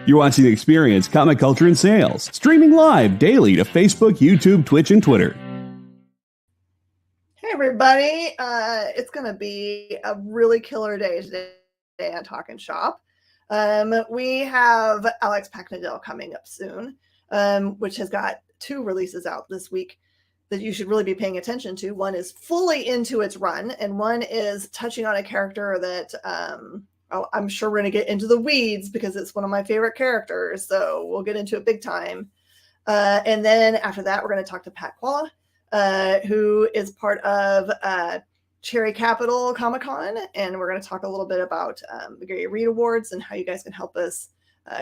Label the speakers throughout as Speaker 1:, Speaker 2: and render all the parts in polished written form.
Speaker 1: You're watching The Experience, Comic Culture and Sales, streaming live daily to Facebook, YouTube, Twitch, and Twitter.
Speaker 2: Hey everybody, it's going to be a really killer day today on Talkin Shop. We have Alex Packnadel coming up soon, which has got 2 releases out this week that you should really be paying attention to. One is fully into its run, and one is touching on a character that I'm sure we're going to get into the weeds because it's one of my favorite characters, so we'll get into it big time. And then after that, we're going to talk to Kawala, who is part of Cherry Capital Comic-Con, and we're going to talk a little bit about the Gary Reed Awards and how you guys can help us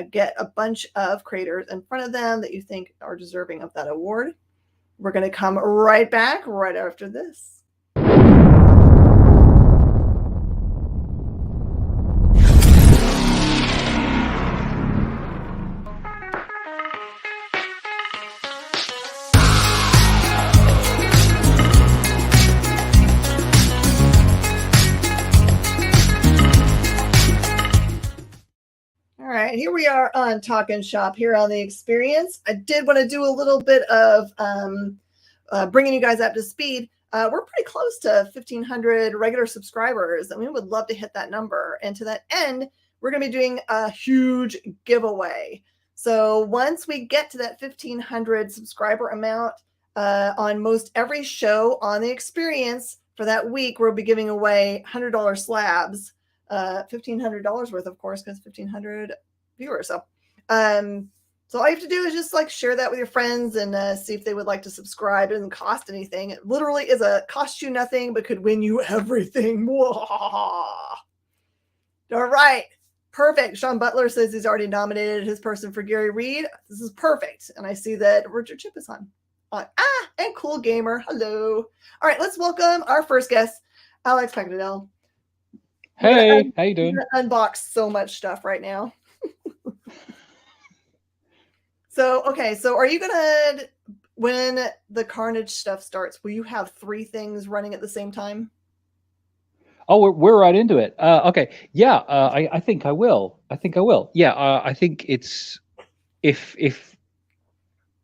Speaker 2: get a bunch of creators in front of them that you think are deserving of that award. We're going to come right back right after this. Here we are on Talkin Shop here on The Experience. I did want to do a little bit of bringing you guys up to speed. We're pretty close to 1,500 regular subscribers, and we would love to hit that number. And to that end, we're going to be doing a huge giveaway. So once we get to that 1,500 subscriber amount on most every show on The Experience for that week, we'll be giving away $100 slabs. $1,500 worth, of course, because 1,500 viewers. So all you have to do is just share that with your friends and see if they would like to subscribe. It doesn't cost anything. It literally is cost you nothing, but could win you everything. All right. Perfect. Sean Butler says he's already nominated his person for Gary Reed. This is perfect. And I see that Richard Chip is on. And Cool Gamer. Hello. All right. Let's welcome our first guest, Alex Packnadel.
Speaker 3: Hey, how you doing?
Speaker 2: Unbox so much stuff right now. So are you gonna, when the Carnage stuff starts, will you have 3 things running at the same time?
Speaker 3: Oh, we're right into it. Okay, yeah, I think I will. Yeah, I think it's if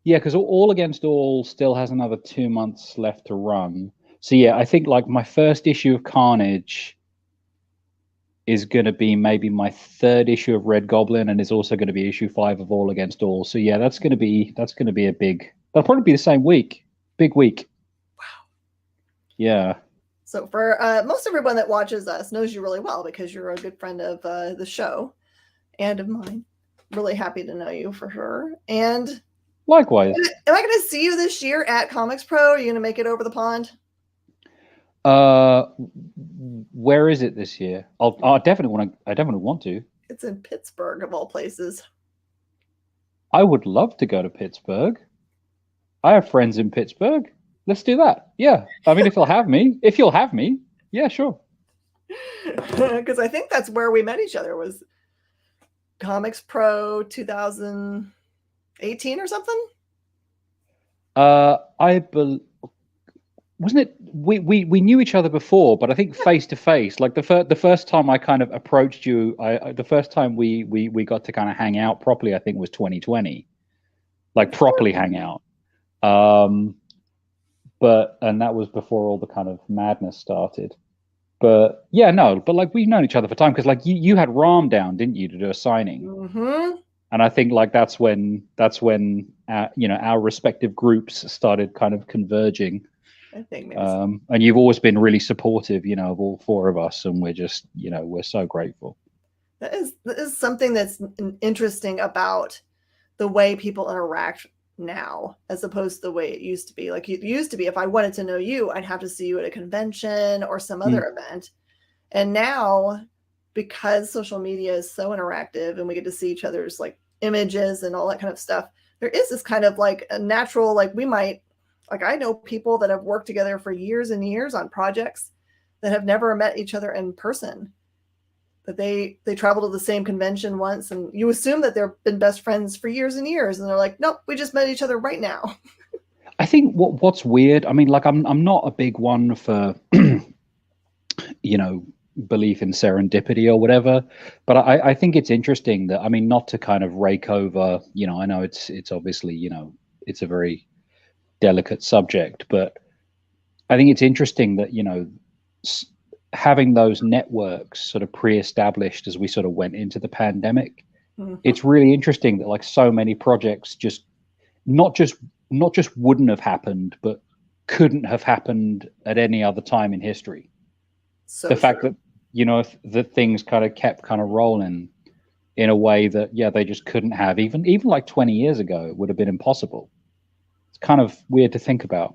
Speaker 3: because All Against All still has another 2 months left to run. So yeah, I think my first issue of Carnage is going to be maybe my 3rd issue of Red Goblin, and is also going to be issue 5 of All Against All. So yeah, that's going to be a big. That'll probably be the same week. Big week.
Speaker 2: Wow.
Speaker 3: Yeah.
Speaker 2: So for most everyone that watches us knows you really well because you're a good friend of the show and of mine. Really happy to know you for sure. And
Speaker 3: likewise.
Speaker 2: Am I going to see you this year at Comics Pro? Are you going to make it over the pond?
Speaker 3: Where is it this year? I definitely want to.
Speaker 2: It's in Pittsburgh, of all places.
Speaker 3: I would love to go to Pittsburgh. I have friends in Pittsburgh. Let's do that. Yeah. I mean, if you'll have me, yeah, sure.
Speaker 2: Because I think that's where we met each other, was Comics Pro 2018 or something.
Speaker 3: Wasn't it? We knew each other before, but I think face to face. The first time I kind of approached you, the first time we got to kind of hang out properly, I think was 2020, properly hang out. And that was before all the kind of madness started. But yeah, no, but we've known each other for time because you had Ram down, didn't you, to do a signing?
Speaker 2: Mm-hmm.
Speaker 3: And I think that's when our respective groups started kind of converging.
Speaker 2: I think maybe
Speaker 3: and you've always been really supportive, of all 4 of us, and we're just, we're so grateful.
Speaker 2: That is something that's interesting about the way people interact now, as opposed to the way it used to be. It used to be, if I wanted to know you, I'd have to see you at a convention or some other event. And now, because social media is so interactive and we get to see each other's images and all that kind of stuff, there is this kind of a natural, we might, I know people that have worked together for years and years on projects that have never met each other in person. That they traveled to the same convention once, and you assume that they've been best friends for years and years, and they're like, nope, we just met each other right now.
Speaker 3: I think what's weird, I mean, I'm not a big one for, belief in serendipity or whatever. But I think it's interesting that, I mean, not to kind of rake over, I know it's obviously, it's a very delicate subject, but I think it's interesting that, having those networks sort of pre-established as we sort of went into the pandemic, it's really interesting that like so many projects just not just wouldn't have happened, but couldn't have happened at any other time in history.
Speaker 2: So
Speaker 3: the fact that, if the things kind of kept kind of rolling in a way that, they just couldn't have, even like 20 years ago, it would have been impossible. It's kind of weird to think about.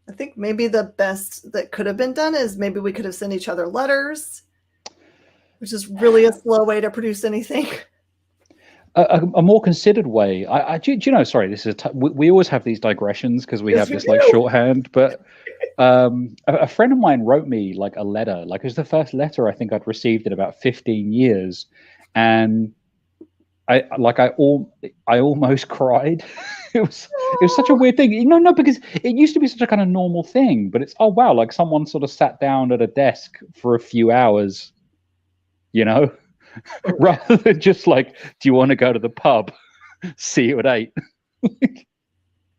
Speaker 2: I think maybe the best that could have been done is maybe we could have sent each other letters, which is really a slow way to produce anything.
Speaker 3: A more considered way. Sorry, this is we always have these digressions because we have this like shorthand, but a friend of mine wrote me like a letter, like it was the first letter I think I'd received in about 15 years. And I almost cried. It was such a weird thing. No, because it used to be such a kind of normal thing, but it's, oh wow, like someone sort of sat down at a desk for a few hours, rather than just like, do you want to go to the pub? See you at 8.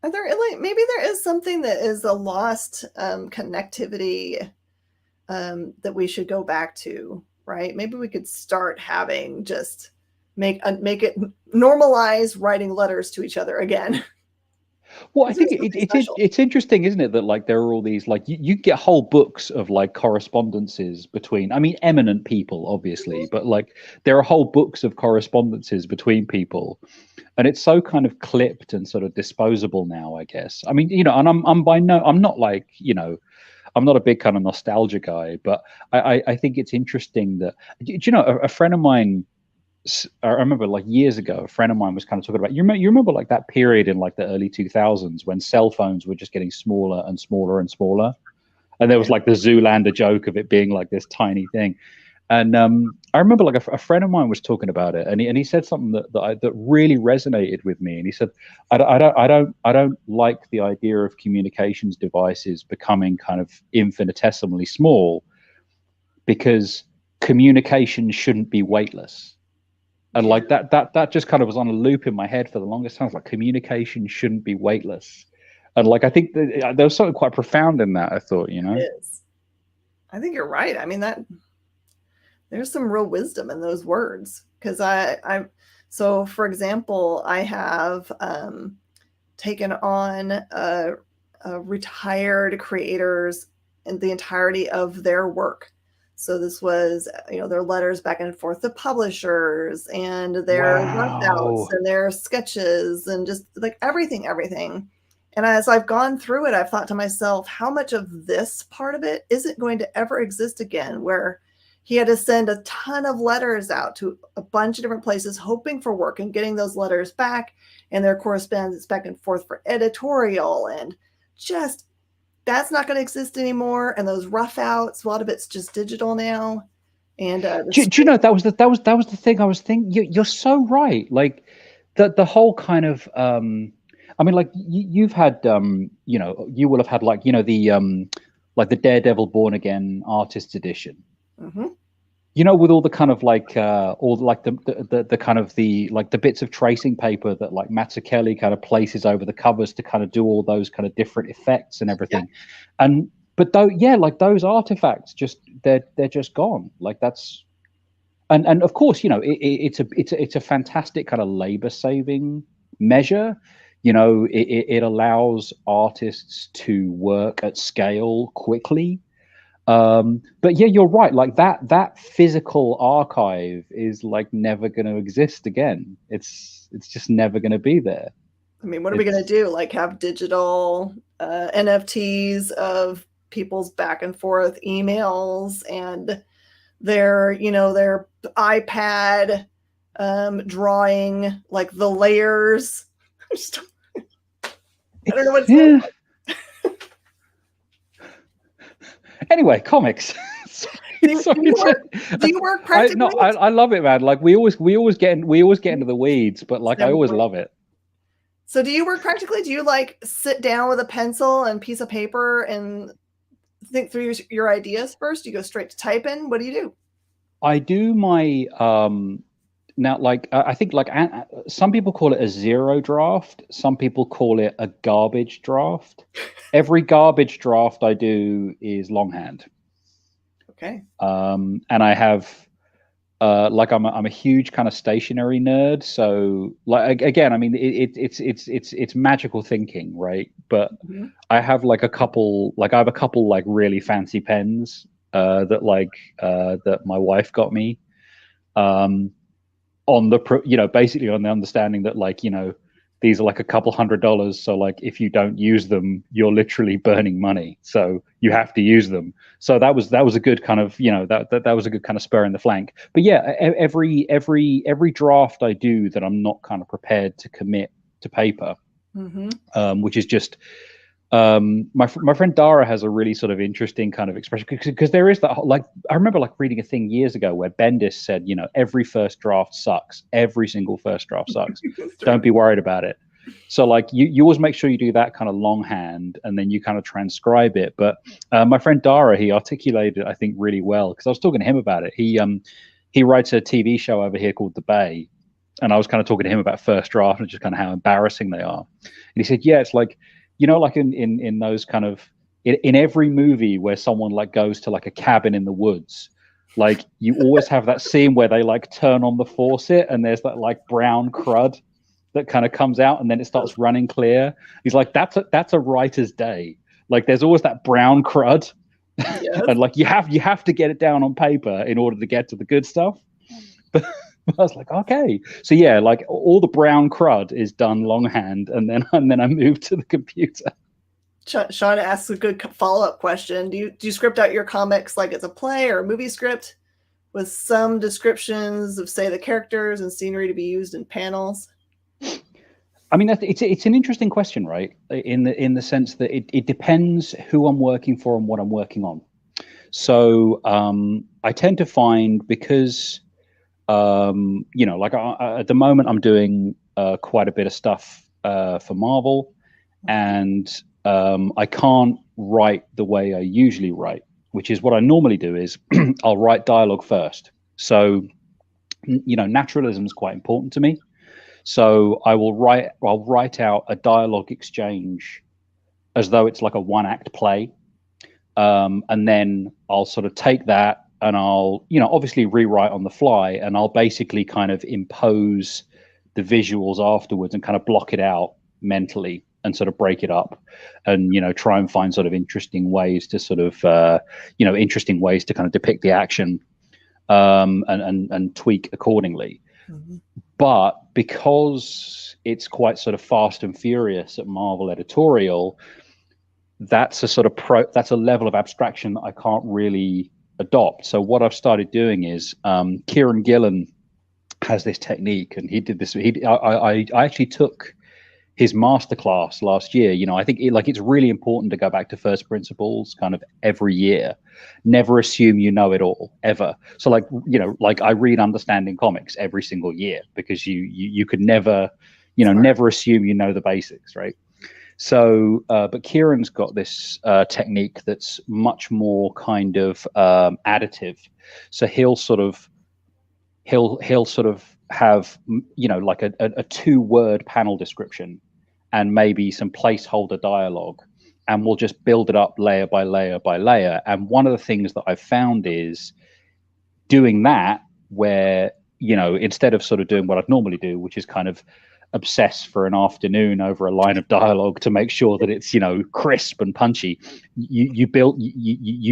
Speaker 2: Are there maybe there is something that is a lost connectivity that we should go back to, right? Maybe we could start having just make it normalize writing letters to each other again.
Speaker 3: Well, I think it's interesting, isn't it, that like there are all these like you get whole books of like correspondences between, I mean, eminent people, obviously, but like there are whole books of correspondences between people, and it's so kind of clipped and sort of disposable now, I guess. I mean, and I'm not like, I'm not a big kind of nostalgia guy, but I think it's interesting that, a friend of mine, I remember like years ago, a friend of mine was kind of talking about, you remember like that period in like the early 2000s when cell phones were just getting smaller and smaller and smaller. And there was like the Zoolander joke of it being like this tiny thing. And I remember like a friend of mine was talking about it, and he said something that really resonated with me. And he said, I don't like the idea of communications devices becoming kind of infinitesimally small, because communication shouldn't be weightless. And like that just kind of was on a loop in my head for the longest time. Like communication shouldn't be weightless. And like, I think there was something quite profound in that, I thought, It
Speaker 2: is. I think you're right. I mean, there's some real wisdom in those words. Because so for example, I have taken on retired creators and the entirety of their work. So this was, their letters back and forth to publishers, and their rough-outs and their sketches, and just like everything. And as I've gone through it, I've thought to myself, how much of this part of it isn't going to ever exist again, where he had to send a ton of letters out to a bunch of different places, hoping for work and getting those letters back, and their correspondence back and forth for editorial, and just that's not going to exist anymore. And those rough outs, a lot of it's just digital now. And
Speaker 3: do you know, that was the thing I was thinking. You're so right. Like the whole kind of I mean, like you've had you will have had like the Daredevil Born Again Artists Edition.
Speaker 2: Mm-hmm.
Speaker 3: With all the kind of like all like the kind of the like the bits of tracing paper that like Mazzucchelli kind of places over the covers to kind of do all those kind of different effects and everything. Yeah. But though, like those artifacts just they're just gone. Like that's and of course, it's a fantastic kind of labor saving measure. It allows artists to work at scale quickly. But yeah, you're right. Like that physical archive is like never going to exist again. It's just never going to be there.
Speaker 2: I mean, what are we going to do? Like have digital NFTs of people's back and forth emails and their iPad drawing, like the layers. I don't know what to say.
Speaker 3: Anyway, comics.
Speaker 2: Do you work practically?
Speaker 3: I love it, man. Like we always get into the weeds, but like I always love it.
Speaker 2: So do you work practically? Do you like sit down with a pencil and piece of paper and think through your ideas first? Do you go straight to type in? What do you do?
Speaker 3: I do my now, like I think like some people call it a zero draft. Some people call it a garbage draft. Every garbage draft I do is longhand.
Speaker 2: Okay.
Speaker 3: And I have like I'm a huge kind of stationary nerd. So like again, I mean it's magical thinking, right? But I have like a couple like really fancy pens that my wife got me. On the basically on the understanding that like these are like a couple $100, so like if you don't use them you're literally burning money, so you have to use them. So that was a good kind of that was a good kind of spur in the flank. But yeah, every draft I do that I'm not kind of prepared to commit to paper, which is just my friend Dara has a really sort of interesting kind of expression, because there is that, like, I remember like reading a thing years ago where Bendis said, every first draft sucks. Every single first draft sucks. Don't be worried about it. So like you always make sure you do that kind of longhand and then you kind of transcribe it. But my friend Dara, he articulated it, I think, really well, because I was talking to him about it. He writes a TV show over here called The Bay, and I was kind of talking to him about first draft and just kind of how embarrassing they are. And he said, yeah, it's like, like in those kind of in every movie where someone like goes to like a cabin in the woods, like you always have that scene where they like turn on the faucet and there's that like brown crud that kind of comes out and then it starts running clear. He's like, that's a writer's day. Like there's always that brown crud. Yes. And like you have to get it down on paper in order to get to the good stuff. But I was like, okay, so yeah, like all the brown crud is done longhand, and then I move to the computer.
Speaker 2: Sean asks a good follow-up question. Do you script out your comics like it's a play or a movie script with some descriptions of, say, the characters and scenery to be used in panels?
Speaker 3: I mean, it's an interesting question, right? In the sense that it depends who I'm working for and what I'm working on. So I tend to find, because like at the moment I'm doing quite a bit of stuff for Marvel, and I can't write the way I usually write, which is what I normally do is I'll write dialogue first. So naturalism is quite important to me. So I'll write out a dialogue exchange as though it's like a one-act play, and then I'll sort of take that and I'll, obviously rewrite on the fly, and I'll basically kind of impose the visuals afterwards and kind of block it out mentally and sort of break it up and, try and find sort of interesting ways to sort of, interesting ways to kind of depict the action, and tweak accordingly. But because it's quite sort of fast and furious at Marvel editorial, that's a sort of that's a level of abstraction that I can't really adopt. So what I've started doing is Kieran Gillen has this technique, and he did this. I actually took his masterclass last year. I think it's really important to go back to first principles kind of every year. Never assume you know it all, ever. So like I read Understanding Comics every single year, because you could never, never assume you know the basics, right? So, but Kieran's got this technique that's much more kind of additive. So he'll sort of have, like a 2-word panel description and maybe some placeholder dialogue, and we'll just build it up layer by layer by layer. And one of the things that I've found is doing that, where, instead of sort of doing what I'd normally do, which is kind of obsess for an afternoon over a line of dialogue to make sure that it's crisp and punchy, you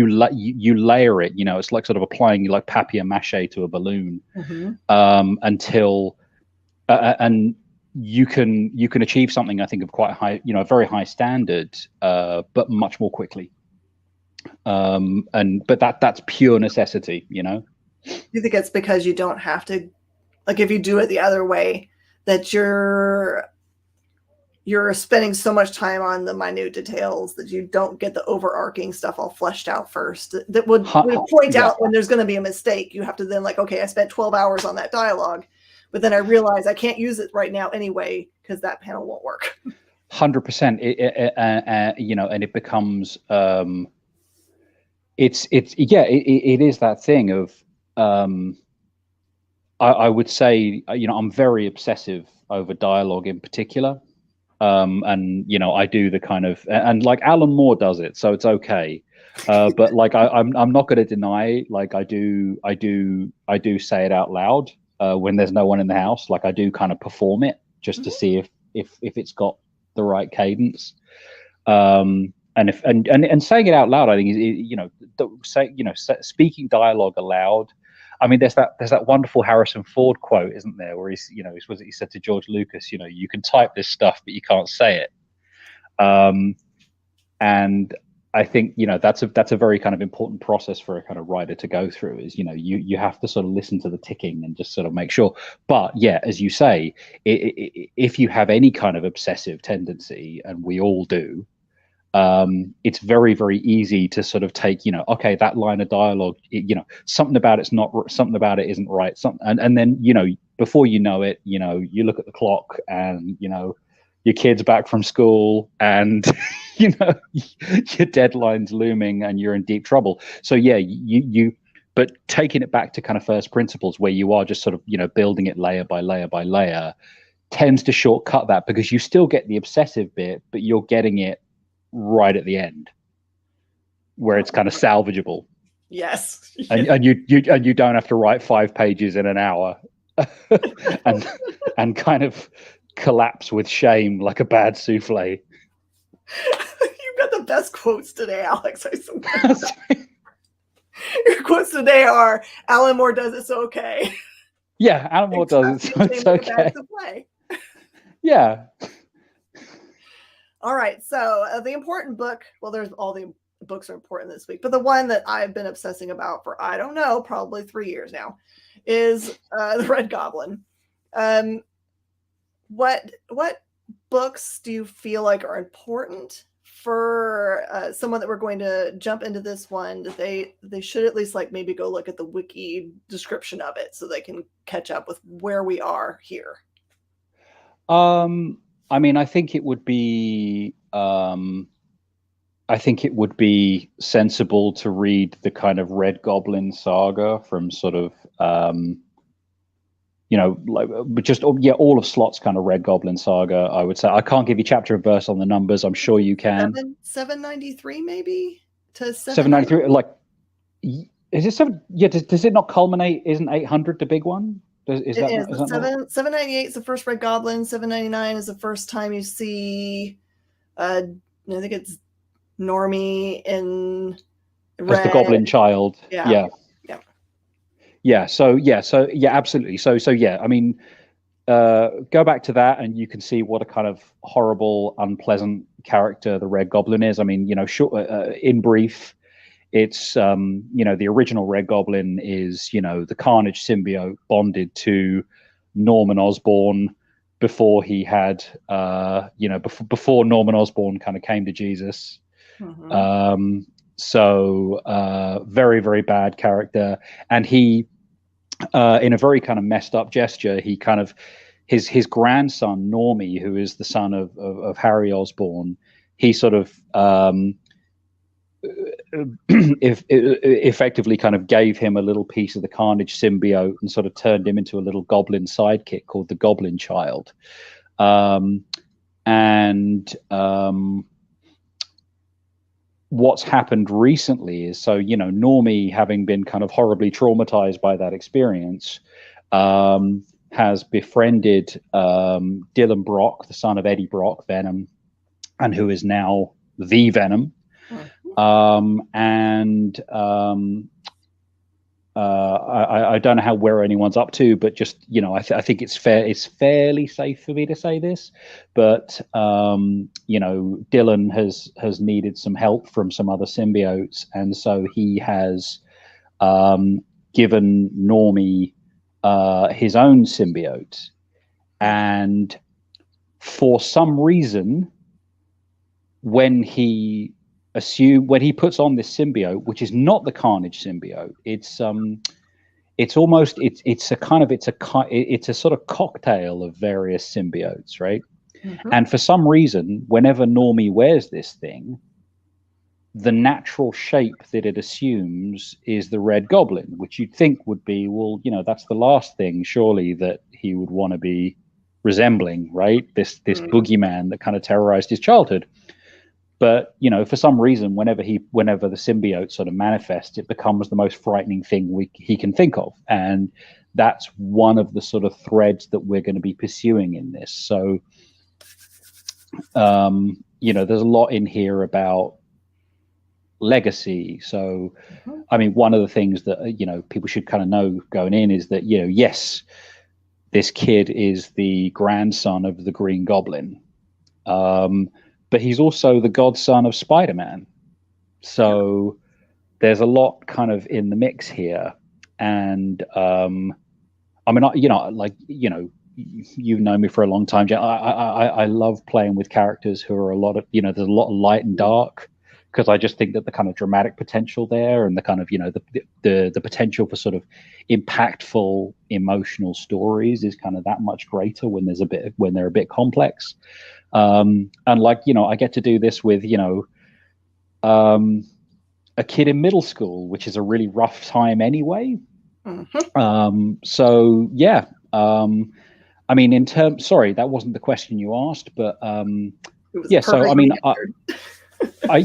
Speaker 3: layer it. It's like sort of applying like papier-mâché to a balloon, until and you can achieve something, I think, of quite high, a very high standard, but much more quickly. But that's pure necessity. Do
Speaker 2: you think it's because you don't have to, like, if you do it the other way, that you're spending so much time on the minute details that you don't get the overarching stuff all fleshed out first, that would point out when there's going to be a mistake? You have to then, like, okay, I spent 12 hours on that dialogue, but then I realize I can't use it right now anyway because that panel won't work.
Speaker 3: 100%. And it becomes it is that thing of I would say, I'm very obsessive over dialogue in particular. And I do the kind of, and like Alan Moore does it, so it's okay. But like I'm not going to deny, like I do say it out loud when there's no one in the house. Like I do kind of perform it just to see if it's got the right cadence. And saying it out loud, I think speaking dialogue aloud. I mean, there's that wonderful Harrison Ford quote, isn't there, where he said to George Lucas, you can type this stuff, but you can't say it. And I think that's a very kind of important process for a kind of writer to go through. Is you have to sort of listen to the ticking and just sort of make sure. But yeah, as you say, if you have any kind of obsessive tendency, and we all do. It's very, very easy to sort of take, okay, that line of dialogue, something about it isn't right. And then, before you know it, you look at the clock and, your kid's back from school and, your deadline's looming and you're in deep trouble. So yeah, but taking it back to kind of first principles where you are just sort of, building it layer by layer by layer tends to shortcut that because you still get the obsessive bit, but you're getting it right at the end where it's kind of salvageable.
Speaker 2: Yes.
Speaker 3: And you don't have to write 5 pages in an hour and kind of collapse with shame like a bad souffle.
Speaker 2: You've got the best quotes today, Alex. I swear. Your quotes today are Alan Moore does it so okay.
Speaker 3: Yeah, Alan Moore does it so it's okay. Yeah.
Speaker 2: All right, so the important book, well, there's all the books are important this week, but the one that I've been obsessing about for, I don't know, probably 3 years now, is The Red Goblin. What books do you feel like are important for someone that we're going to jump into this one? That they should at least like maybe go look at the wiki description of it so they can catch up with where we are here?
Speaker 3: I mean, I think it would be sensible to read the kind of Red Goblin saga from sort of all of Slott's kind of Red Goblin saga. I would say I can't give you chapter and verse on the numbers. I'm sure you can.
Speaker 2: 793 maybe to
Speaker 3: 793. Like, is it 7? Yeah. Does it not culminate? Isn't 800 the big one? Is that
Speaker 2: 798 is the first Red Goblin. 799 is the first time you see I think it's Normie in red.
Speaker 3: As the Goblin Child.
Speaker 2: Yeah.
Speaker 3: So absolutely. So yeah, I mean, go back to that and you can see what a kind of horrible, unpleasant character the Red Goblin is. I mean, in brief, it's the original Red Goblin is the Carnage symbiote bonded to Norman Osborn before he had before Norman Osborn kind of came to Jesus. Mm-hmm. Very, very bad character, and he in a very kind of messed up gesture, he kind of his grandson Normie, who is the son of Harry Osborn, he sort of effectively kind of gave him a little piece of the Carnage symbiote and sort of turned him into a little goblin sidekick called the Goblin Child. What's happened recently is, Normie, having been kind of horribly traumatized by that experience, has befriended Dylan Brock, the son of Eddie Brock, Venom, and who is now the Venom. I don't know where anyone's up to, but just I think it's fairly safe for me to say this, but Dylan has needed some help from some other symbiotes, and so he has given Normie his own symbiote, and for some reason when he puts on this symbiote, which is not the Carnage symbiote, it's a sort of cocktail of various symbiotes, right? Mm-hmm. And for some reason, whenever Normie wears this thing, the natural shape that it assumes is the Red Goblin, which you'd think would be, well, that's the last thing surely that he would want to be resembling, right? This boogeyman that kind of terrorized his childhood. But for some reason, whenever the symbiote sort of manifests, it becomes the most frightening thing he can think of, and that's one of the sort of threads that we're going to be pursuing in this. So, there's a lot in here about legacy. So, I mean, one of the things that people should kind of know going in is that yes, this kid is the grandson of the Green Goblin, but he's also the godson of Spider-Man. So there's a lot kind of in the mix here, and I mean, you've known me for a long time, Jen. I love playing with characters who are a lot of there's a lot of light and dark, because I just think that the kind of dramatic potential there, and the kind of the potential for sort of impactful emotional stories is kind of that much greater when they're a bit complex. And I get to do this with a kid in middle school, which is a really rough time anyway. So yeah, I mean, sorry, that wasn't the question you asked, but yeah. So I mean,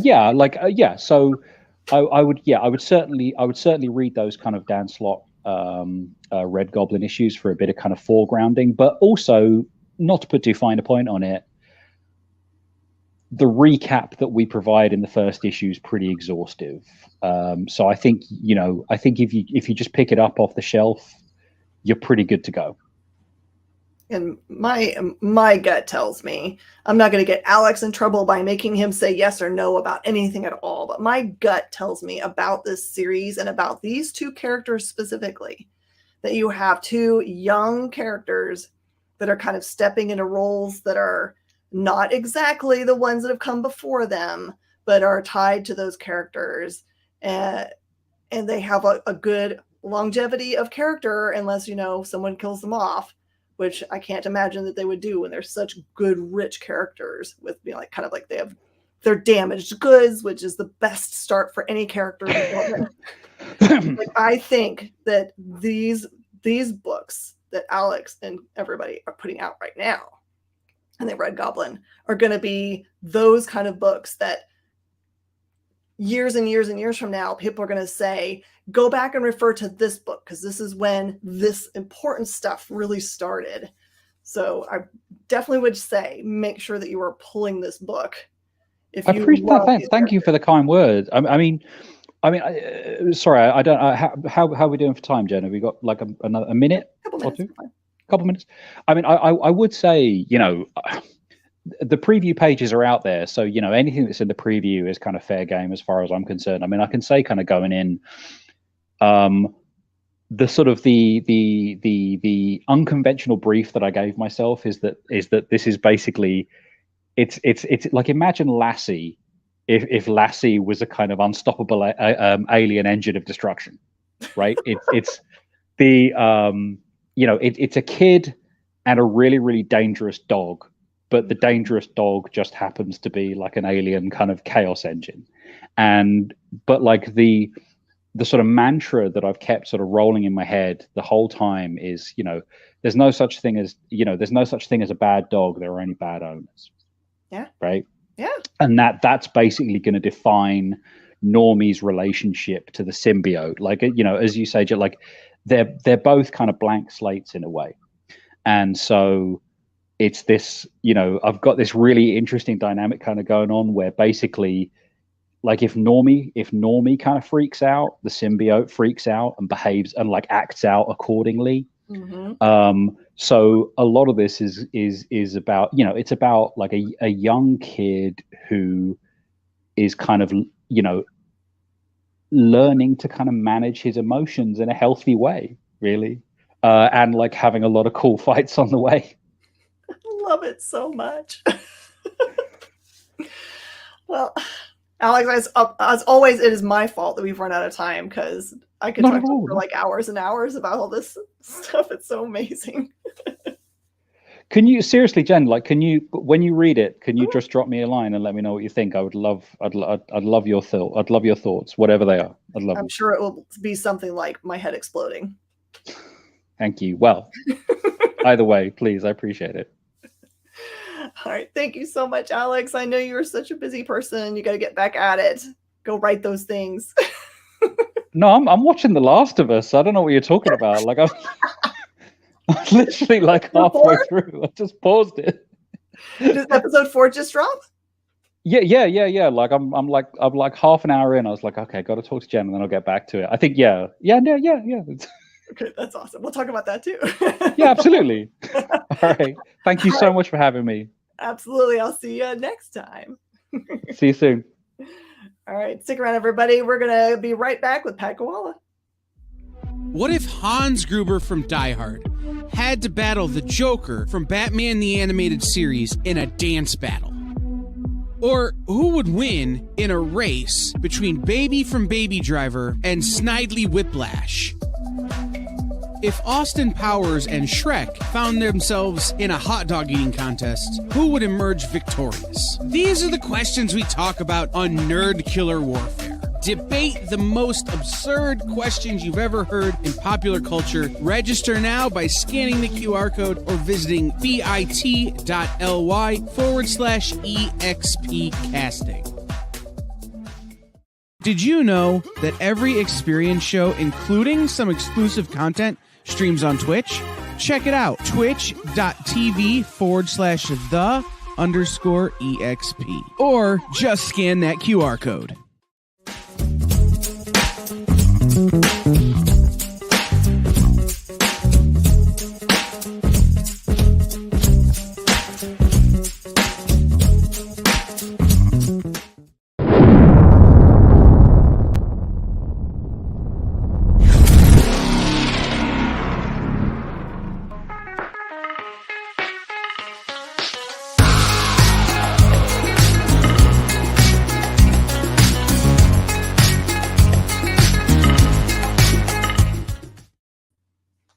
Speaker 3: yeah. So I would certainly read those kind of Dan Slott Red Goblin issues for a bit of kind of foregrounding, but also, not to put too fine a point on it, the recap that we provide in the first issue is pretty exhaustive. So I think if you just pick it up off the shelf, you're pretty good to go.
Speaker 2: And my gut tells me, I'm not going to get Alex in trouble by making him say yes or no about anything at all, but my gut tells me about this series and about these two characters specifically, that you have two young characters that are kind of stepping into roles that are not exactly the ones that have come before them, but are tied to those characters. And they have a good longevity of character, unless, someone kills them off, which I can't imagine that they would do when they're such good, rich characters with they're damaged goods, which is the best start for any character. I think that these books that Alex and everybody are putting out right now, and the Red Goblin, are going to be those kind of books that years and years and years from now, people are going to say, go back and refer to this book, because this is when this important stuff really started. So I definitely would say, make sure that you are pulling this book.
Speaker 3: I appreciate that. Thank you for the kind words. I mean, sorry, I don't. How are we doing for time, Jen? Have we got like a minute or two? Couple minutes. I mean, I would say, the preview pages are out there, so anything that's in the preview is kind of fair game as far as I'm concerned. I mean, I can say, kind of going in, the sort of the unconventional brief that I gave myself is that this is basically, it's like, imagine Lassie if Lassie was a kind of unstoppable alien engine of destruction, right? It's a kid and a really, really dangerous dog, but the dangerous dog just happens to be like an alien kind of chaos engine. But like the sort of mantra that I've kept sort of rolling in my head the whole time is, there's no such thing as a bad dog. There are only bad owners.
Speaker 2: Yeah.
Speaker 3: Right.
Speaker 2: Yeah.
Speaker 3: And that's basically going to define Normie's relationship to the symbiote. Like, as you say, like they're both kind of blank slates in a way. And so it's this, I've got this really interesting dynamic kind of going on where basically, like, if Normie kind of freaks out, the symbiote freaks out and behaves and like acts out accordingly. Mm-hmm. So a lot of this is about, it's about like a young kid who is kind of, learning to kind of manage his emotions in a healthy way, really. And like having a lot of cool fights on the way.
Speaker 2: I love it so much. Well, Alex, as always, it is my fault that we've run out of time, because I could talk for like hours and hours about all this stuff. It's so amazing.
Speaker 3: Can you seriously, Jen? Like, can you, when you read it, can you just drop me a line and let me know what you think? I'd love your thought. I'd love your thoughts, whatever they are. I'd love
Speaker 2: I'm
Speaker 3: them.
Speaker 2: sure it will be something like my head exploding.
Speaker 3: Thank you. Well, either way, please, I appreciate it.
Speaker 2: All right. Thank you so much, Alex. I know you're such a busy person. You got to get back at it. Go write those things.
Speaker 3: No, I'm watching The Last of Us. I don't know what you're talking about. Like, I'm literally like halfway through. I just paused it.
Speaker 2: Does episode 4 just drop?
Speaker 3: Yeah. Like I'm like half an hour in. I was like, okay, got to talk to Jen, and then I'll get back to it. I think, yeah.
Speaker 2: Okay, that's awesome. We'll talk about that too.
Speaker 3: Yeah, absolutely. All right. Thank you so much for having me.
Speaker 2: Absolutely. I'll see you next time.
Speaker 3: See you soon.
Speaker 2: All right. Stick around, everybody. We're going to be right back with Pat Kawala.
Speaker 4: What if Hans Gruber from Die Hard had to battle the Joker from Batman the Animated Series in a dance battle? Or who would win in a race between Baby from Baby Driver and Snidely Whiplash? If Austin Powers and Shrek found themselves in a hot dog eating contest, who would emerge victorious? These are the questions we talk about on Nerd Killer Warfare. Debate the most absurd questions you've ever heard in popular culture. Register now by scanning the QR code or visiting bit.ly/EXP casting. Did you know that every Experience show, including some exclusive content, streams on Twitch? Check it out. Twitch.tv/the_EXP. Or just scan that QR code.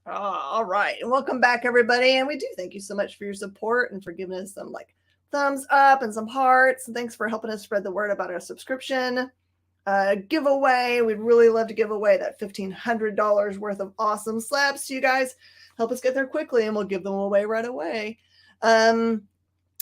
Speaker 2: All right. And welcome back, everybody. And we do thank you so much for your support and for giving us some thumbs up and some hearts. And thanks for helping us spread the word about our subscription giveaway. We'd really love to give away that $1,500 worth of awesome slabs to you guys. Help us get there quickly and we'll give them away right away. I'm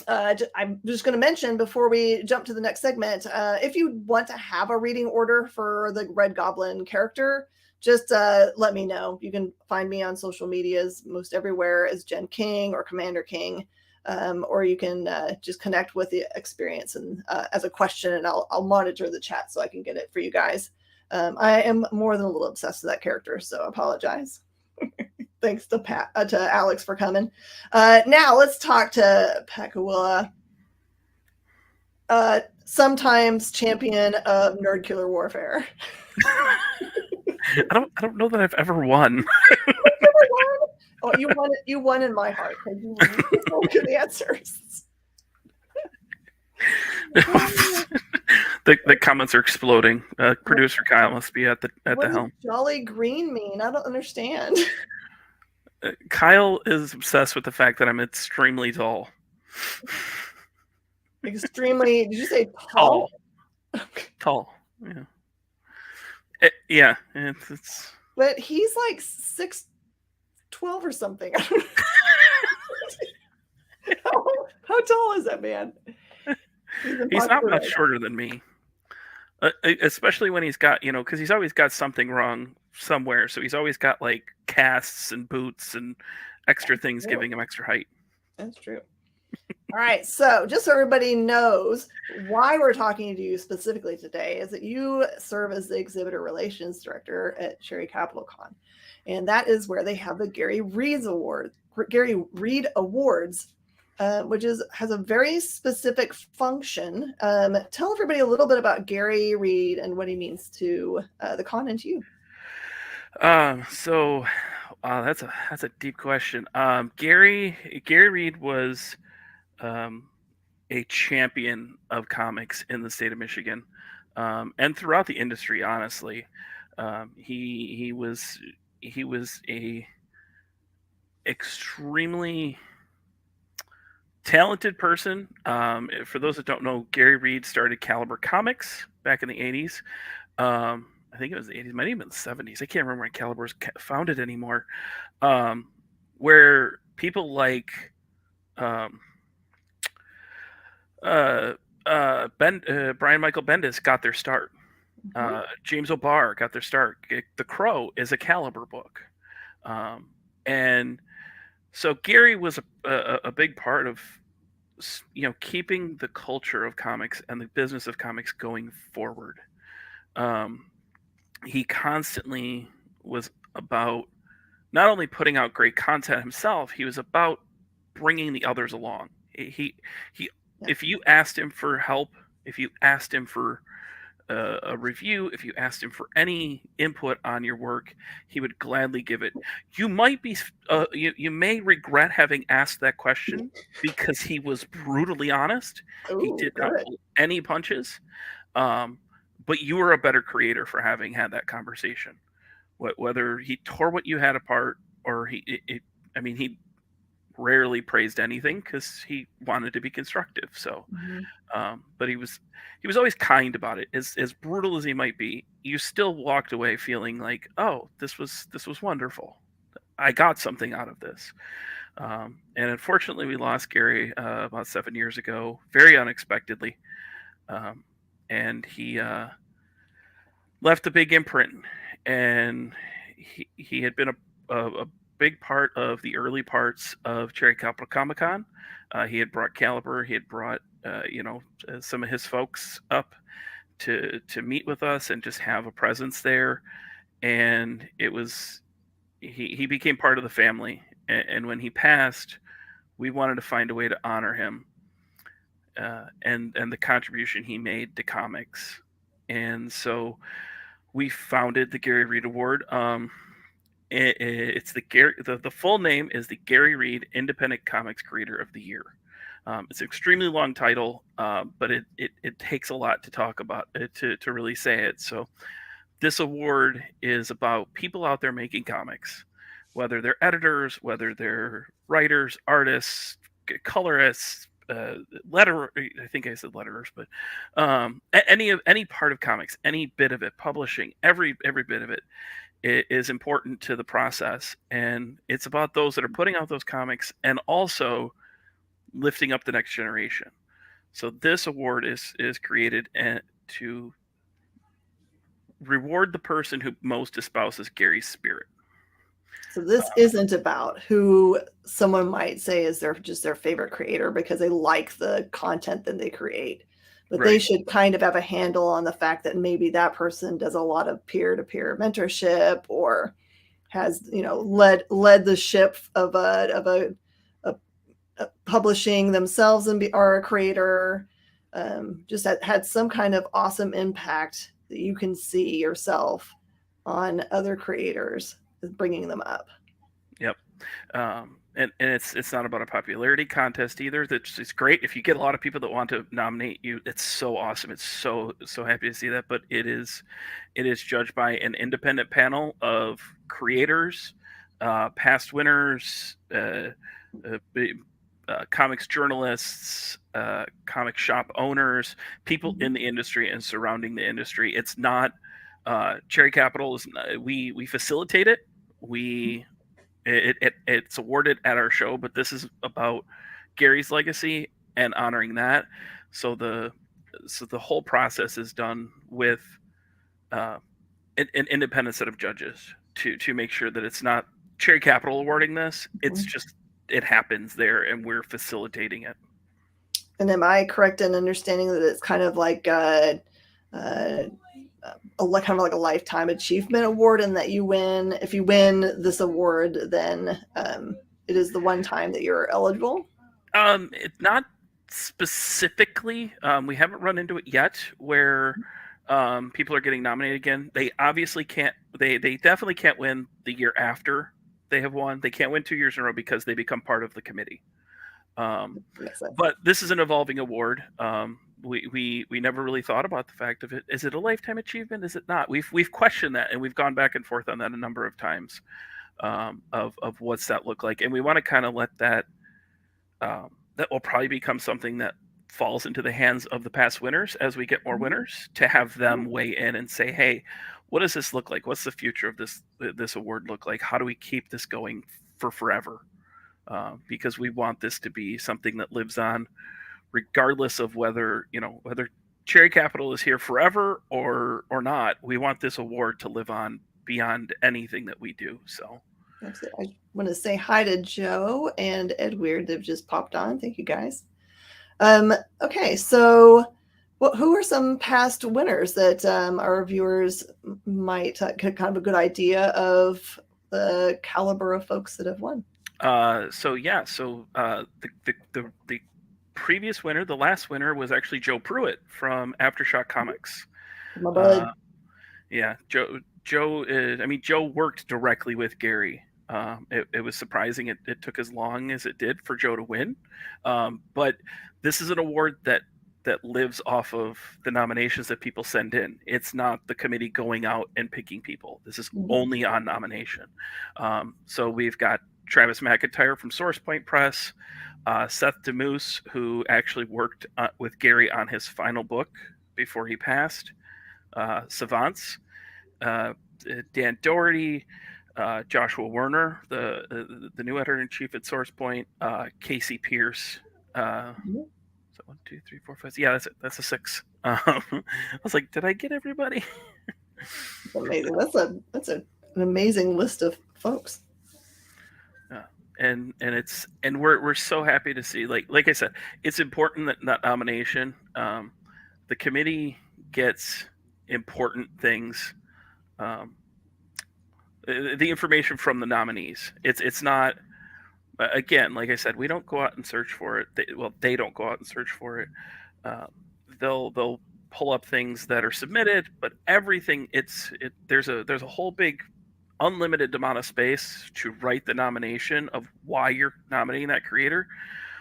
Speaker 2: just going to mention before we jump to the next segment, if you want to have a reading order for the Red Goblin character, just let me know. You can find me on social medias most everywhere as Jen King or Commander King, or you can just connect with the Experience and as a question, and I'll monitor the chat so I can get it for you guys. I am more than a little obsessed with that character, so I apologize. Thanks to Alex for coming. Now let's talk to Pat Kawala, sometimes champion of Nerd Killer Warfare.
Speaker 5: I don't know that I've ever won.
Speaker 2: Oh, you won. You won in my heart. You get the answers.
Speaker 5: The comments are exploding. Producer Kyle must be at the helm.
Speaker 2: Jolly green mean? I don't understand.
Speaker 5: Kyle is obsessed with the fact that I'm extremely tall.
Speaker 2: Extremely. Did you say tall?
Speaker 5: Tall. Yeah. Yeah. It's.
Speaker 2: But he's like 6'12" or something. How tall is that man?
Speaker 5: He's not much shorter than me. Especially when he's got, because he's always got something wrong somewhere. So he's always got like casts and boots and extra things giving him extra height.
Speaker 2: That's true. All right. So just so everybody knows why we're talking to you specifically today is that you serve as the exhibitor relations director at Sherry Capital Con. And that is where they have the Gary Reed Awards, which has a very specific function. Tell everybody a little bit about Gary Reed and what he means to the con and to you.
Speaker 5: So that's a deep question. Gary Reed was a champion of comics in the state of Michigan, and throughout the industry. Honestly, he was a extremely talented person. For those that don't know, Gary Reed started Caliber Comics back in the 80s. I think it was the 80s, might even been the 70s. I can't remember when Caliber was founded anymore. Where people like um, Brian Michael Bendis got their start. James O'Barr got their start. The Crow is a Caliber book. And so Gary was a big part of keeping the culture of comics and the business of comics going forward. He constantly was about not only putting out great content himself, he was about bringing the others along. He If you asked him for help, if you asked him for a review, if you asked him for any input on your work, he would gladly give it. You might be you may regret having asked that question because he was brutally honest. He did not pull any punches, but you were a better creator for having had that conversation. Whether he tore what you had apart or he rarely praised anything because he wanted to be constructive. So but he was always kind about it. As brutal as he might be, you still walked away feeling like, oh, this was wonderful. I got something out of this. And unfortunately we lost Gary about 7 years ago, very unexpectedly. And he left a big imprint, and he had been a big part of the early parts of Cherry Capital Comic Con. He had brought Caliber. He had brought some of his folks up to meet with us and just have a presence there. And it was he became part of the family. And when he passed, we wanted to find a way to honor him and the contribution he made to comics. And so we founded the Gary Reed Award. It's the full name is the Gary Reed Independent Comics Creator of the Year. It's an extremely long title, but it takes a lot to talk about to really say it. So this award is about people out there making comics, whether they're editors, whether they're writers, artists, colorists, I think I said letterers, but any part of comics, any bit of it, publishing, every bit of it is important to the process. And it's about those that are putting out those comics and also lifting up the next generation. So this award is created to reward the person who most espouses Gary's spirit.
Speaker 2: So this isn't about who someone might say is their favorite creator because they like the content that they create, but they should kind of have a handle on the fact that maybe that person does a lot of peer-to-peer mentorship or has led the ship of a publishing themselves and are a creator. Just had some kind of awesome impact that you can see yourself on other creators, bringing them up.
Speaker 5: Yep. And it's not about a popularity contest either. It's great if you get a lot of people that want to nominate you. It's so awesome. It's so happy to see that. But it is judged by an independent panel of creators, past winners, comics journalists, comic shop owners, people in the industry and surrounding the industry. It's not Cherry Capital is we facilitate it. It's awarded at our show, but this is about Gary's legacy and honoring that. So the whole process is done with an independent set of judges to make sure that it's not Cherry Capital awarding this. It's just it happens there, and we're facilitating it.
Speaker 2: And am I correct in understanding that it's kind of like kind of like a lifetime achievement award, and that if you win this award, then it is the one time that you're eligible?
Speaker 5: It's not specifically. We haven't run into it yet where people are getting nominated again. They obviously can't. They definitely can't win the year after they have won. They can't win 2 years in a row because they become part of the committee. But this is an evolving award. We never really thought about the fact of it. Is it a lifetime achievement? Is it not? We've questioned that, and we've gone back and forth on that a number of times of what's that look like. And we want to kind of let that that will probably become something that falls into the hands of the past winners as we get more winners, to have them weigh in and say, hey, what does this look like? What's the future of this award look like? How do we keep this going for forever? Because we want this to be something that lives on, regardless of whether Cherry Capital is here forever or not. We want this award to live on beyond anything that we do. So
Speaker 2: I want to say hi to Joe and Edward. They've just popped on. Thank you, guys. Okay, so who are some past winners that our viewers might get kind of a good idea of the caliber of folks that have won?
Speaker 5: The previous winner, the last winner, was actually Joe Pruitt from Aftershock Comics.
Speaker 2: My bud.
Speaker 5: Joe worked directly with Gary. It was surprising it took as long as it did for Joe to win. But this is an award that lives off of the nominations that people send in. It's not the committee going out and picking people. This is only on nomination. So we've got Travis McIntyre from Source Point Press, Seth DeMoose, who actually worked with Gary on his final book before he passed, Savants, Dan Doherty, Joshua Werner, the new editor-in-chief at Source Point, Casey Pierce. So 1, 2, 3, 4, 5. Yeah, that's it. That's a 6. I was like, did I get everybody?
Speaker 2: Amazing. That's an amazing list of folks.
Speaker 5: And we're so happy to see, like I said, it's important that nomination. The committee gets important things. The information from the nominees. It's not, again, like I said, we don't go out and search for it. They don't go out and search for it. They'll pull up things that are submitted, but everything there's a whole big unlimited amount of space to write the nomination of why you're nominating that creator.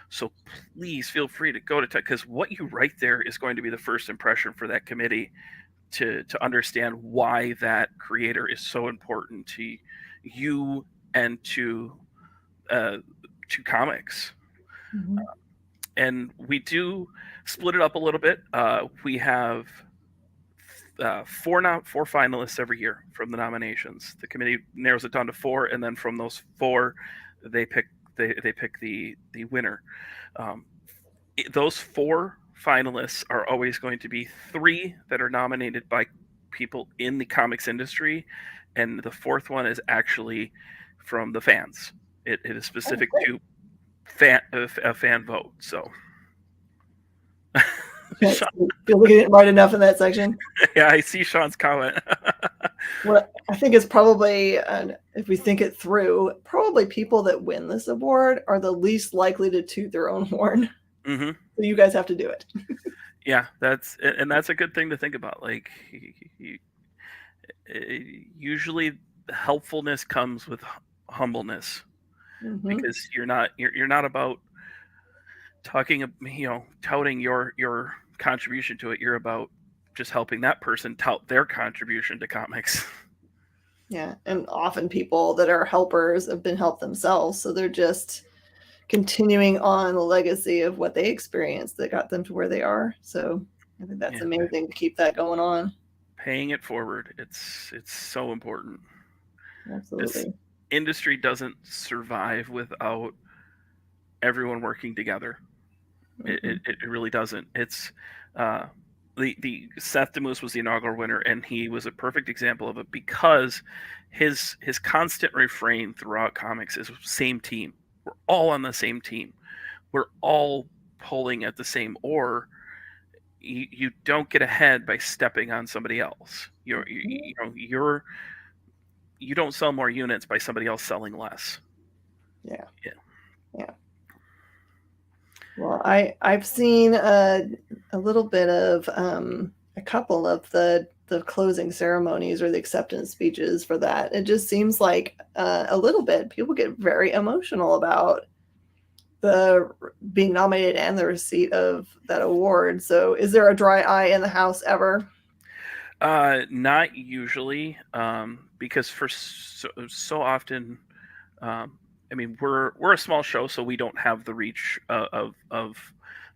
Speaker 5: So please feel free to go to because what you write there is going to be the first impression for that committee to understand why that creator is so important to you and to comics. And we do split it up a little bit. We have four finalists every year from the nominations. The committee narrows it down to 4, and then from those 4, they pick the winner. Those 4 finalists are always going to be 3 that are nominated by people in the comics industry, and the 4th one is actually from the fans. It is specific to a fan vote. So
Speaker 2: You're looking at it right enough in that section.
Speaker 5: Yeah, I see Sean's comment.
Speaker 2: What I think is probably, if we think it through, probably people that win this award are the least likely to toot their own horn.
Speaker 5: Mm-hmm.
Speaker 2: So you guys have to do it.
Speaker 5: Yeah, that's a good thing to think about. Like, usually helpfulness comes with humbleness, because you're not about talking, touting your contribution to it. You're about just helping that person tout their contribution to comics.
Speaker 2: Yeah, and often people that are helpers have been helped themselves, so they're just continuing on the legacy of what they experienced that got them to where they are. So I think that's amazing to keep that going on.
Speaker 5: Paying it forward, it's so important.
Speaker 2: Absolutely.
Speaker 5: This industry doesn't survive without everyone working together. It really doesn't. It's the Seth DeMoose was the inaugural winner, and he was a perfect example of it, because his constant refrain throughout comics is same team. We're all on the same team. We're all pulling at the same oar. You don't get ahead by stepping on somebody else. You don't sell more units by somebody else selling less. Yeah.
Speaker 2: Well, I've seen a little bit of a couple of the closing ceremonies or the acceptance speeches for that. It just seems like a little bit people get very emotional about the being nominated and the receipt of that award. So is there a dry eye in the house ever?
Speaker 5: Not usually, because for so often, I mean, we're a small show, so we don't have the reach of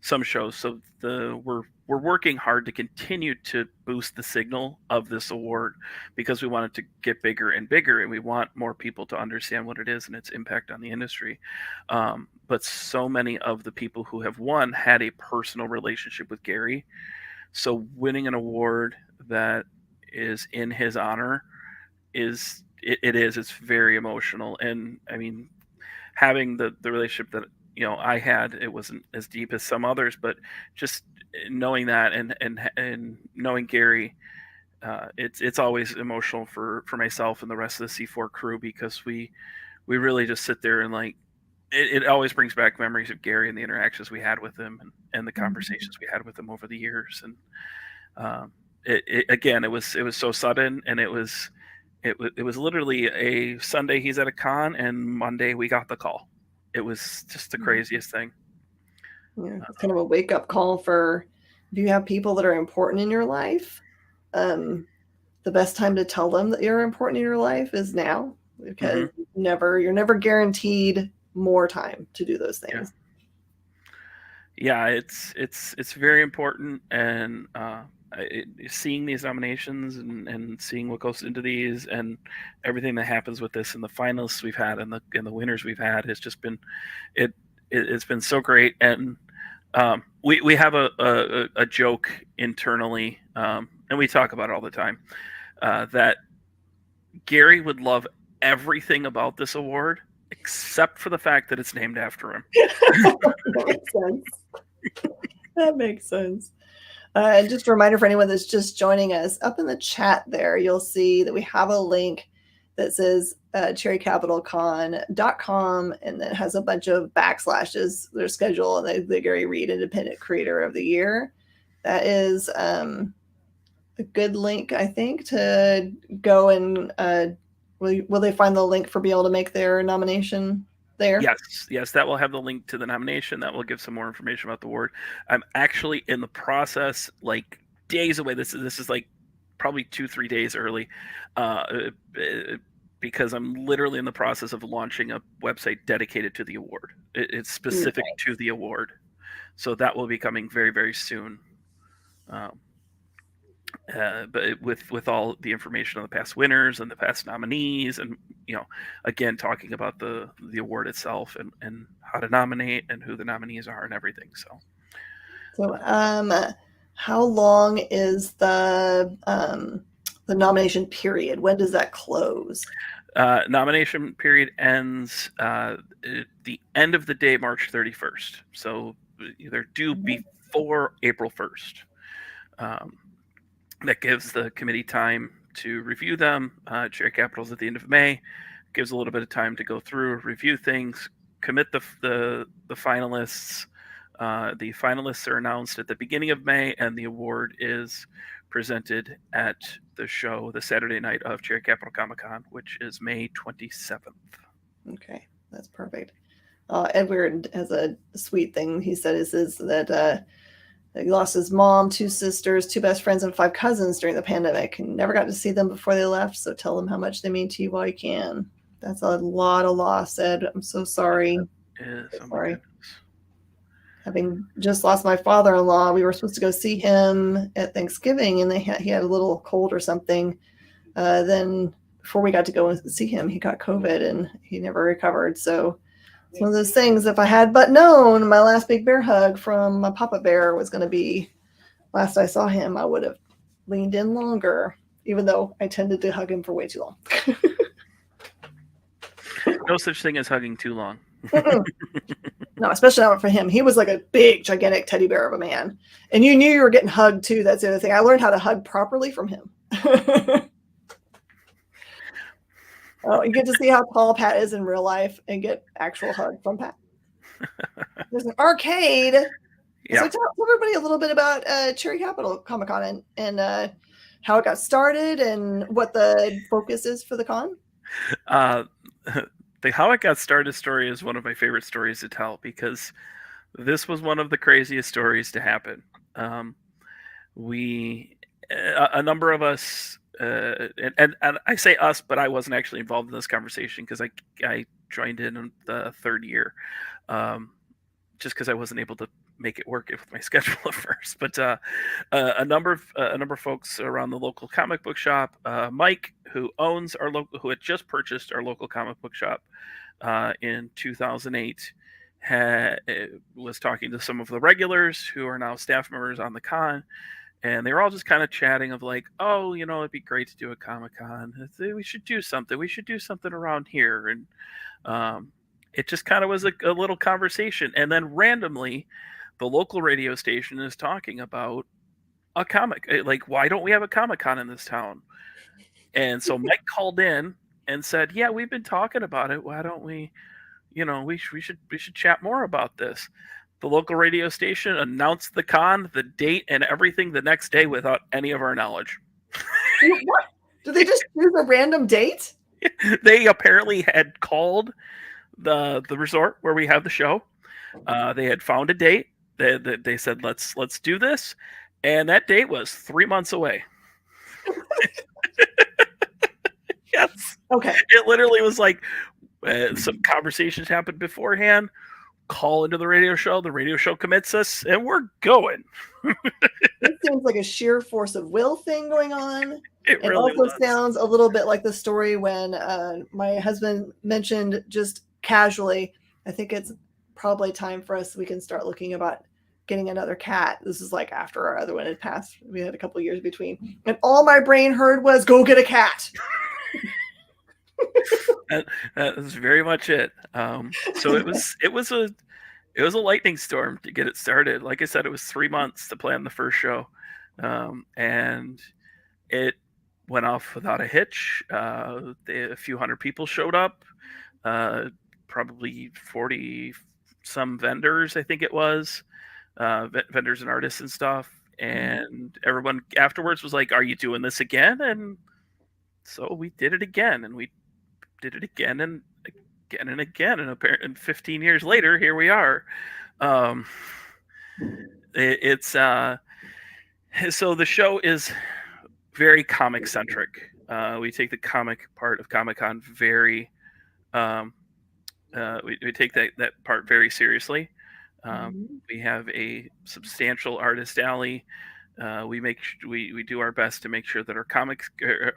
Speaker 5: some shows. So we're working hard to continue to boost the signal of this award because we want it to get bigger and bigger, and we want more people to understand what it is and its impact on the industry. But so many of the people who have won had a personal relationship with Gary, so winning an award that is in his honor it's very emotional. And I mean, having the relationship that I had, it wasn't as deep as some others, but just knowing that and knowing Gary, it's always emotional for myself and the rest of the C4 crew, because we really just sit there and like it always brings back memories of Gary and the interactions we had with him and the conversations we had with him over the years. And it was so sudden, and it was literally a Sunday he's at a con, and Monday we got the call. It was just the craziest thing.
Speaker 2: Yeah, it's kind of a wake-up call for if you have people that are important in your life. The best time to tell them that you're important in your life is now, because you're never guaranteed more time to do those things.
Speaker 5: Yeah, it's very important, and seeing these nominations and seeing what goes into these and everything that happens with this, and the finalists we've had and the winners we've had, has just been it's been so great. And we have a joke internally, and we talk about it all the time, that Gary would love everything about this award except for the fact that it's named after him.
Speaker 2: That makes sense. That makes sense. And just a reminder for anyone that's just joining us, up in the chat there, you'll see that we have a link that says cherrycapitalcon.com, and that has a bunch of backslashes, their schedule, and the Gary Reed Independent Creator of the Year. That is a good link, I think, to go and will they find the link for being able to make their nomination there?
Speaker 5: Yes, that will have the link to the nomination. That will give some more information about the award. I'm actually in the process, like days away. This is like probably 2-3 days early, because I'm literally in the process of launching a website dedicated to the award. It's specific to the award, so that will be coming very, very soon. But with all the information on the past winners and the past nominees, and again, talking about the award itself and how to nominate and who the nominees are and everything.
Speaker 2: So how long is the nomination period? When does that close?
Speaker 5: Nomination period ends at the end of the day, March 31st. So they're due before April 1st. That gives the committee time to review them. Cherry Capital's at the end of May. Gives a little bit of time to go through, review things, commit the finalists. The finalists are announced at the beginning of May, and the award is presented at the show the Saturday night of Cherry Capital Comic-Con, which is May 27th.
Speaker 2: Okay, that's perfect. Edward has a sweet thing he said is that he lost his mom, 2 sisters, 2 best friends, and 5 cousins during the pandemic, and never got to see them before they left. So tell them how much they mean to you while you can. That's a lot of loss, Ed. I'm so sorry. Sorry. Having just lost my father-in-law, we were supposed to go see him at Thanksgiving, and he had a little cold or something. Then before we got to go and see him, he got COVID, and he never recovered. So it's one of those things, if I had but known my last big bear hug from my Papa Bear was going to be last I saw him, I would have leaned in longer, even though I tended to hug him for way too long.
Speaker 5: No such thing as hugging too long.
Speaker 2: No, especially not for him. He was like a big, gigantic teddy bear of a man. And you knew you were getting hugged too. That's the other thing. I learned how to hug properly from him. Oh, you get to see how tall Pat is in real life and get actual hug from Pat. There's an arcade. Yeah. So tell everybody a little bit about Cherry Capital Comic-Con and how it got started and what the focus is for the con.
Speaker 5: The how it got started story is one of my favorite stories to tell, because this was one of the craziest stories to happen. A number of us, and I say us, but I wasn't actually involved in this conversation because I joined in the third year, just because I wasn't able to make it work with my schedule at first. But a number of folks around the local comic book shop, Mike, who had just purchased our local comic book shop in 2008, was talking to some of the regulars who are now staff members on the con. And they were all just kind of chatting of like, oh, it'd be great to do a Comic-Con. We should do something. We should do something around here. And it just kind of was a little conversation. And then randomly, the local radio station is talking about a comic. Like, why don't we have a Comic-Con in this town? And so Mike called in and said, yeah, we've been talking about it. Why don't we, we should chat more about this. The local radio station announced the con, the date, and everything the next day without any of our knowledge.
Speaker 2: What? Did they just choose a random date?
Speaker 5: They apparently had called the resort where we have the show. They had found a date. They said, let's do this. And that date was 3 months away. Yes.
Speaker 2: Okay.
Speaker 5: It literally was like some conversations happened beforehand. Call into the radio show commits us, and we're going.
Speaker 2: It seems like a sheer force of will thing going on.
Speaker 5: It really
Speaker 2: also
Speaker 5: was.
Speaker 2: sounds a little bit like the story when my husband mentioned just casually, I think it's probably time for us, we can start looking about getting another cat. This is like after our other one had passed. We had a couple years between. And all my brain heard was, go get a cat.
Speaker 5: That was very much it. So it was a lightning storm to get it started. Like I said, it was 3 months to plan the first show, and it went off without a hitch. A few hundred people showed up, probably 40 some vendors, I think it was, vendors and artists and stuff. And everyone afterwards was like, "Are you doing this again?" And so we did it again, and we did it again and again and again. And 15 years later, here we are. So the show is very comic centric. We take the comic part of Comic-Con very, we take that part very seriously. We have a substantial artist alley. We do our best to make sure that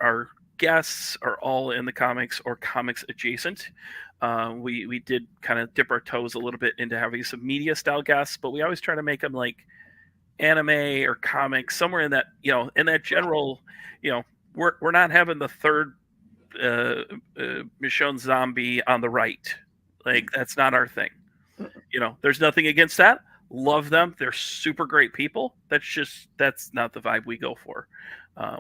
Speaker 5: our guests are all in the comics or comics adjacent. We did kind of dip our toes a little bit into having some media style guests, but we always try to make them like anime or comics, somewhere in that, in that general, we're not having the third Michonne zombie on the right. Like, that's not our thing. There's nothing against that. Love them. They're super great people. That's not the vibe we go for.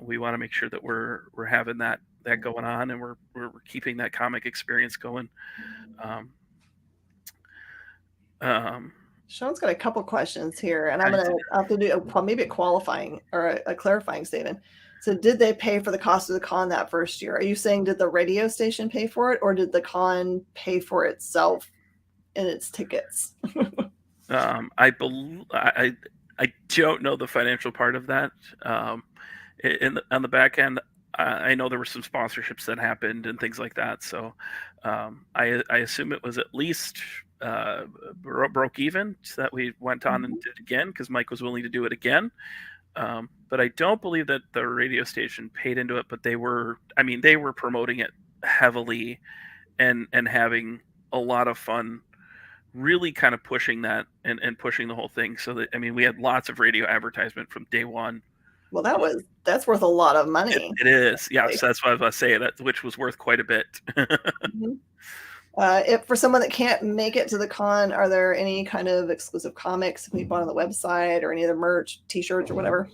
Speaker 5: We want to make sure that we're having that going on, and we're keeping that comic experience going.
Speaker 2: Sean's got a couple questions here, and I'm going to have to do maybe a qualifying or a clarifying statement. So did they pay for the cost of the con that first year? Are you saying did the radio station pay for it, or did the con pay for itself in its tickets?
Speaker 5: I don't know the financial part of that. On the back end, I know there were some sponsorships that happened and things like that. So I assume it was at least broke even, so that we went on and did it again because Mike was willing to do it again. But I don't believe that the radio station paid into it, but they were promoting it heavily and having a lot of fun, really kind of pushing that and pushing the whole thing. So that, we had lots of radio advertisement from day one.
Speaker 2: Well, that's worth a lot of money.
Speaker 5: It is. Yes, that's what I was about to say, which was worth quite a bit.
Speaker 2: If for someone that can't make it to the con, are there any kind of exclusive comics we bought on the website or any other merch, t-shirts or whatever?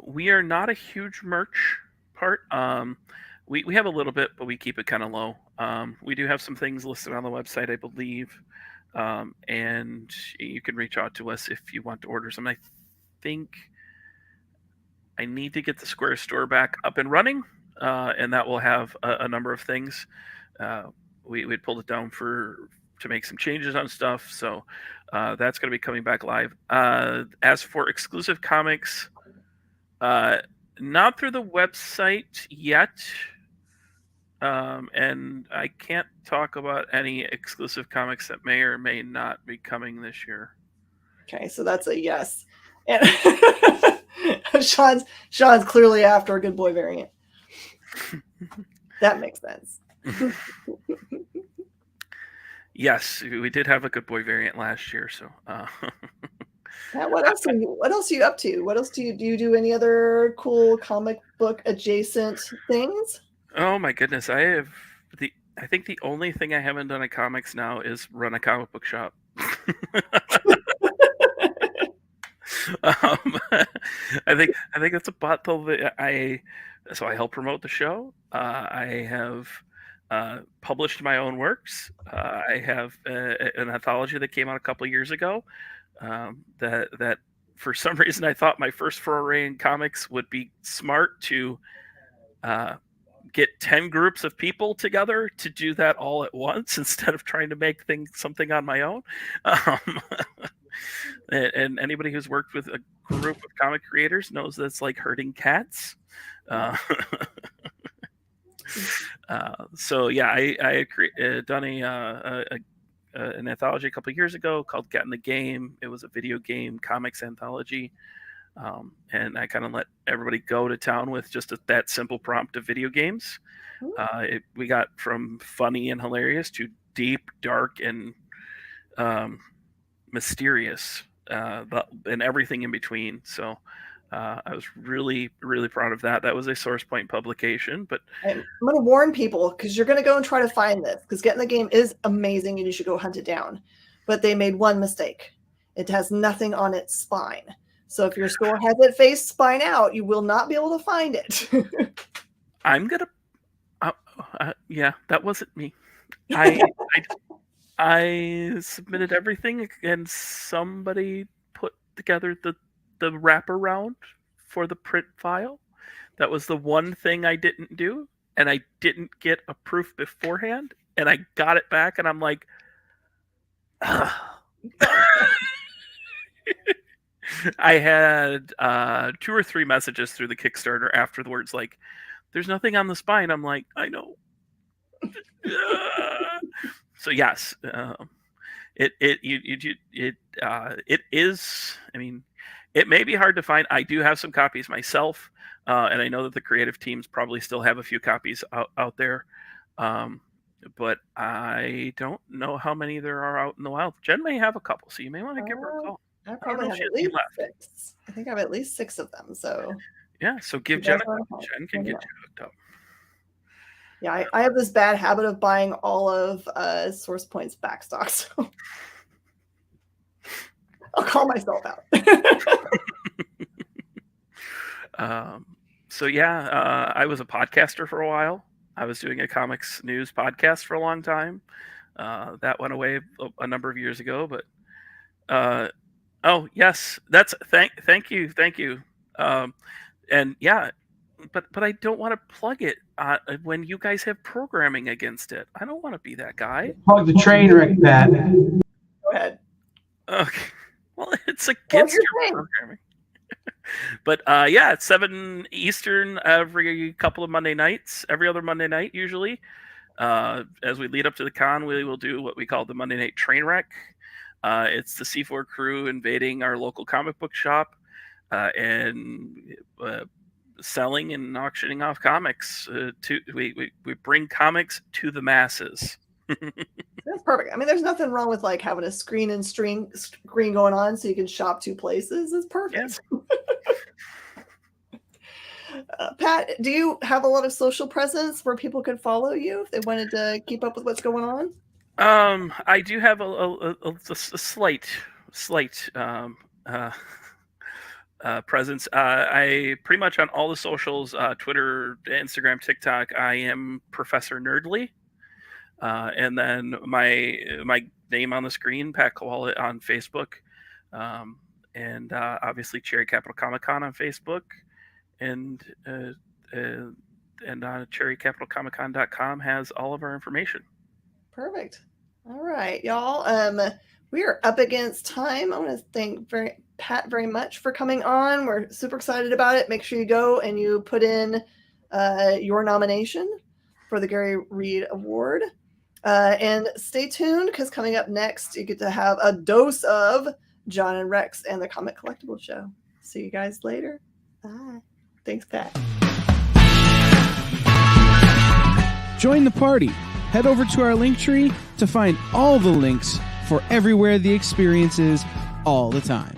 Speaker 5: We are not a huge merch part. We have a little bit, but we keep it kind of low. We do have some things listed on the website, I believe. And you can reach out to us if you want to order some. I think I need to get the Square store back up and running, and that will have a number of things. We pulled it down to make some changes on stuff, so that's going to be coming back live. As for exclusive comics, not through the website yet. and I can't talk about any exclusive comics that may or may not be coming this year.
Speaker 2: Okay, so that's a yes. And Sean's clearly after a Good Boy variant. That makes sense.
Speaker 5: Yes, we did have a Good Boy variant last year. So,
Speaker 2: Pat, what else are you up to? What else do you do any other cool comic book adjacent things?
Speaker 5: Oh my goodness, I think the only thing I haven't done in comics now is run a comic book shop. I think that's about the I help promote the show. I have published my own works. I have an anthology that came out a couple of years ago. That for some reason I thought my first foray in comics would be smart to get 10 groups of people together to do that all at once instead of trying to make something on my own. And anybody who's worked with a group of comic creators knows that's like herding cats. So yeah, I had done an anthology a couple of years ago called Get in the Game. It was a video game comics anthology. And I kind of let everybody go to town with just that simple prompt of video games. We got from funny and hilarious to deep, dark, and mysterious, and everything in between. So I was really, really proud of that. That was a Source Point publication. But
Speaker 2: I'm going to warn people, because you're going to go and try to find this, because Get in the Game is amazing and you should go hunt it down. But they made one mistake. It has nothing on its spine. So if your store has it face spine out, you will not be able to find it.
Speaker 5: I'm gonna, yeah, that wasn't me. I submitted everything, and somebody put together the wraparound for the print file. That was the one thing I didn't do, and I didn't get a proof beforehand, and I got it back, and I'm like, I had 2 or 3 messages through the Kickstarter afterwards, like, "There's nothing on the spine." I'm like, "I know." So yes, it is. I mean, it may be hard to find. I do have some copies myself, and I know that the creative teams probably still have a few copies out there, but I don't know how many there are out in the wild. Jen may have a couple, so you may want to give her a call.
Speaker 2: I probably have at least 6. I think I have at least 6 of them. So
Speaker 5: yeah, so give Jen a call. Jen can get you hooked up.
Speaker 2: Yeah, I have this bad habit of buying all of Source Point's backstock. So I'll call myself out.
Speaker 5: So yeah, I was a podcaster for a while. I was doing a comics news podcast for a long time. That went away a number of years ago, but oh yes, that's thank you. And yeah, but I don't want to plug it when you guys have programming against it. I don't want to be that guy.
Speaker 6: Plug the train wreck, Pat.
Speaker 2: Go ahead.
Speaker 5: Okay. Well, it's against your programming. But yeah, it's 7 Eastern every couple of Monday nights, every other Monday night usually. As we lead up to the con, we will do what we call the Monday Night Train Wreck. It's the C4 crew invading our local comic book shop and selling and auctioning off comics. We bring comics to the masses.
Speaker 2: That's perfect. I mean, there's nothing wrong with like having a screen going on so you can shop 2 places. It's perfect. Yeah. Pat, do you have a lot of social presence where people could follow you if they wanted to keep up with what's going on?
Speaker 5: I do have a slight presence. I pretty much on all the socials, Twitter, Instagram, TikTok, I am Professor Nerdly. And then my name on the screen, Pat Kawala on Facebook. And obviously Cherry Capital Comic Con on Facebook. And cherrycapitalcomiccon.com has all of our information.
Speaker 2: Perfect. All right, y'all. We are up against time. I want to thank Pat very much for coming on. We're super excited about it. Make sure you go and you put in your nomination for the Gary Reed Award. And stay tuned, because coming up next, you get to have a dose of John and Rex and the Comic Collectible Show. See you guys later. Bye. Thanks, Pat.
Speaker 4: Join the party. Head over to our link tree to find all the links for everywhere the experience is all the time.